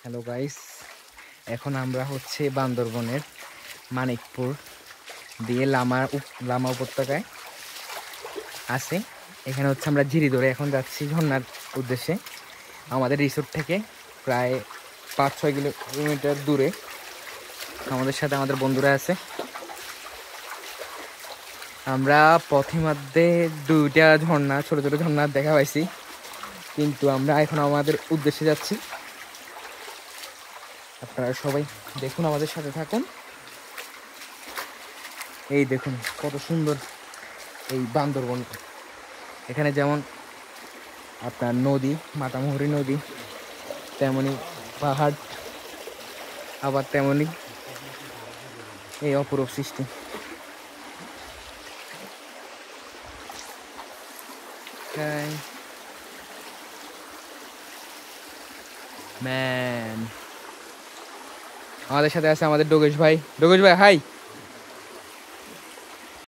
Hello guys, এখন আমরা হচ্ছে বান্দরবনের মানিকপুর দিয়ে লামা উপত্যকায় আছে। এখানে হচ্ছে আমরা ঝিরি ধরে এখন যাচ্ছি ঝর্ণার উদ্দেশ্যে। আমাদের রিসোর্ট থেকে প্রায় 5-6 কিলোমিটার দূরে। আমাদের সাথে আমাদের বন্ধুরা আছে। আমরা পথে মধ্যে দুইটা ঝর্ণা, ছোট ছোট ঝর্ণা দেখা পাইছি, কিন্তু আমরা এখন আমাদের উদ্দেশ্যে যাচ্ছি। আপনারা সবাই দেখুন, আমাদের সাথে থাকুন। এই দেখুন কত সুন্দর এই বান্দরবন। এখানে যেমন আপনার নদী, মাতামুহুরী নদী, তেমনি পাহাড়, আবার তেমনি এই অপরূপ সৃষ্টি। ম্যান, আমাদের সাথে আছে আমাদের ডোগেশ ভাই। ডোগেশ ভাই হাই।